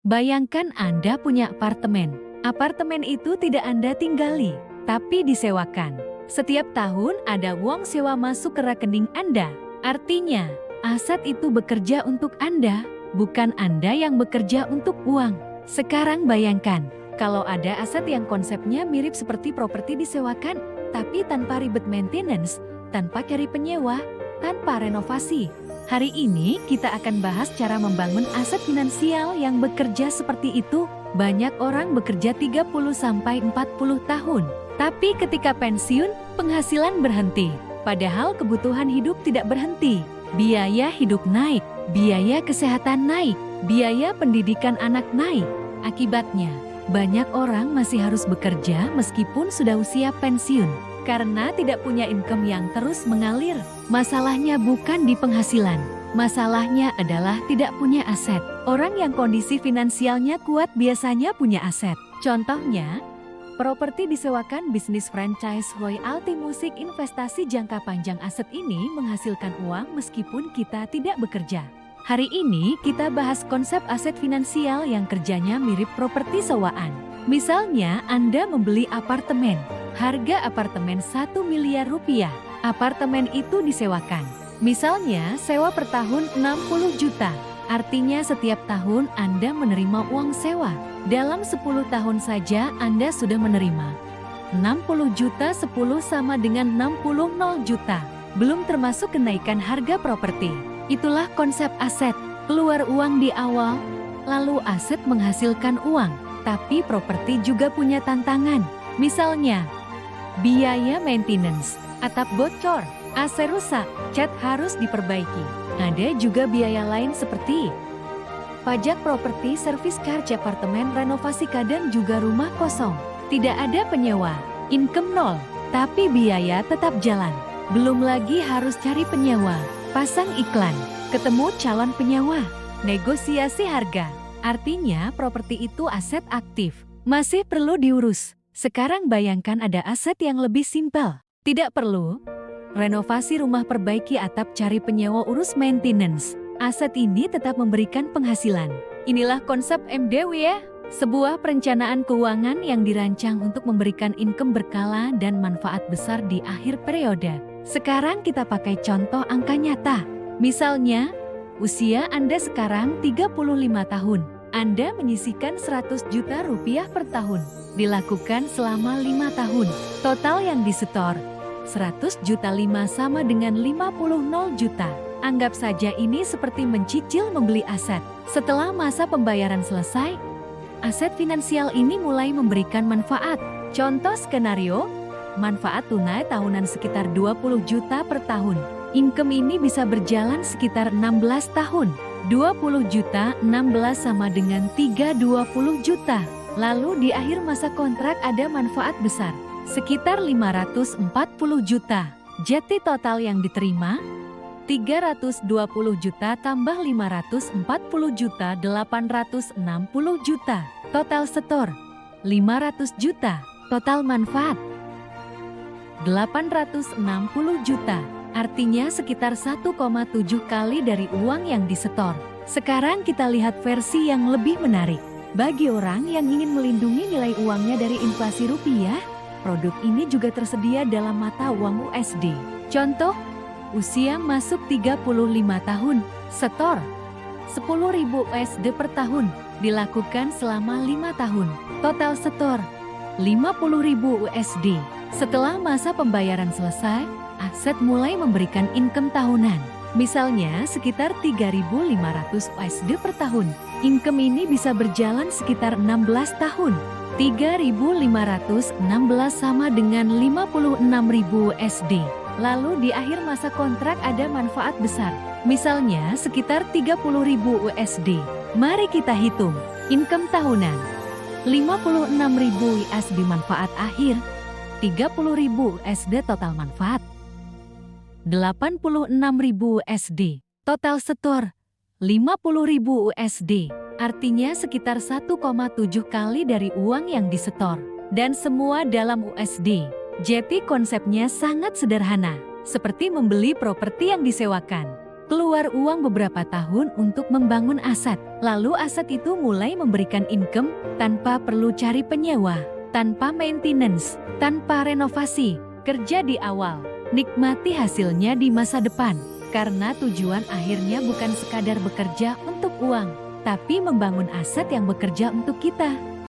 Bayangkan Anda punya apartemen. Apartemen itu tidak Anda tinggali, tapi disewakan. Setiap tahun ada uang sewa masuk ke rekening Anda. Artinya, aset itu bekerja untuk Anda, bukan Anda yang bekerja untuk uang. Sekarang bayangkan, kalau ada aset yang konsepnya mirip seperti properti disewakan, tapi tanpa ribet maintenance, tanpa cari penyewa, tanpa renovasi. Hari ini kita akan bahas cara membangun aset finansial yang bekerja seperti itu. Banyak orang bekerja 30-40 tahun, tapi ketika pensiun, penghasilan berhenti. Padahal kebutuhan hidup tidak berhenti. Biaya hidup naik, biaya kesehatan naik, biaya pendidikan anak naik. Akibatnya, banyak orang masih harus bekerja meskipun sudah usia pensiun, karena tidak punya income yang terus mengalir. Masalahnya bukan di penghasilan, masalahnya adalah tidak punya aset. Orang yang kondisi finansialnya kuat biasanya punya aset. Contohnya, properti disewakan, bisnis franchise, royalti musik, investasi jangka panjang. Aset ini menghasilkan uang meskipun kita tidak bekerja. Hari ini kita bahas konsep aset finansial yang kerjanya mirip properti sewaan. Misalnya, Anda membeli apartemen. Harga apartemen 1 miliar rupiah. Apartemen itu disewakan. Misalnya, sewa per tahun 60 juta. Artinya setiap tahun Anda menerima uang sewa. Dalam 10 tahun saja Anda sudah menerima 60 juta, 10 sama dengan 60 juta. Belum termasuk kenaikan harga properti. Itulah konsep aset. Keluar uang di awal, lalu aset menghasilkan uang. Tapi properti juga punya tantangan. Misalnya, biaya maintenance, atap bocor, AC rusak, cat harus diperbaiki. Ada juga biaya lain seperti pajak properti, servis charge apartemen, renovasi, kadang juga rumah kosong. Tidak ada penyewa, income nol, tapi biaya tetap jalan. Belum lagi harus cari penyewa, pasang iklan, ketemu calon penyewa, negosiasi harga. Artinya properti itu aset aktif, masih perlu diurus. Sekarang bayangkan ada aset yang lebih simpel. Tidak perlu renovasi rumah, perbaiki atap, cari penyewa, urus maintenance. Aset ini tetap memberikan penghasilan. Inilah konsep MDW, sebuah perencanaan keuangan yang dirancang untuk memberikan income berkala dan manfaat besar di akhir periode. Sekarang kita pakai contoh angka nyata. Misalnya, usia Anda sekarang 35 tahun. Anda menyisihkan 100 juta rupiah per tahun. Dilakukan selama 5 tahun. Total yang disetor 100 juta 5 sama dengan 50 juta. Anggap saja ini seperti mencicil membeli aset. Setelah masa pembayaran selesai, aset finansial ini mulai memberikan manfaat. Contoh skenario, manfaat tunai tahunan sekitar 20 juta per tahun. Income ini bisa berjalan sekitar 16 tahun. 20 juta 16 sama dengan 320 juta. Lalu di akhir masa kontrak ada manfaat besar, sekitar 540 juta. Jadi total yang diterima 320 juta tambah 540 juta 860 juta. Total setor 500 juta. Total manfaat 860 juta. Artinya sekitar 1,7 kali dari uang yang disetor. Sekarang kita lihat versi yang lebih menarik. Bagi orang yang ingin melindungi nilai uangnya dari inflasi rupiah, produk ini juga tersedia dalam mata uang USD. Contoh, usia masuk 35 tahun, setor 10.000 USD per tahun, dilakukan selama 5 tahun. Total setor 50.000 USD. Setelah masa pembayaran selesai, aset mulai memberikan income tahunan. Misalnya sekitar 3.500 USD per tahun. Income ini bisa berjalan sekitar 16 tahun. 3.516 sama dengan 56.000 USD. Lalu di akhir masa kontrak ada manfaat besar. Misalnya sekitar 30.000 USD. Mari kita hitung. Income tahunan 56.000 USD, manfaat akhir 30.000 USD, total manfaat 86.000 USD. Total setor 50.000 USD. Artinya sekitar 1,7 kali dari uang yang disetor. Dan semua dalam USD. Jadi konsepnya sangat sederhana. Seperti membeli properti yang disewakan. keluar uang beberapa tahun untuk membangun aset. Lalu aset itu mulai memberikan income tanpa perlu cari penyewa, tanpa maintenance, tanpa renovasi. Kerja di awal, nikmati hasilnya di masa depan. Karena tujuan akhirnya bukan sekadar bekerja untuk uang, tapi membangun aset yang bekerja untuk kita.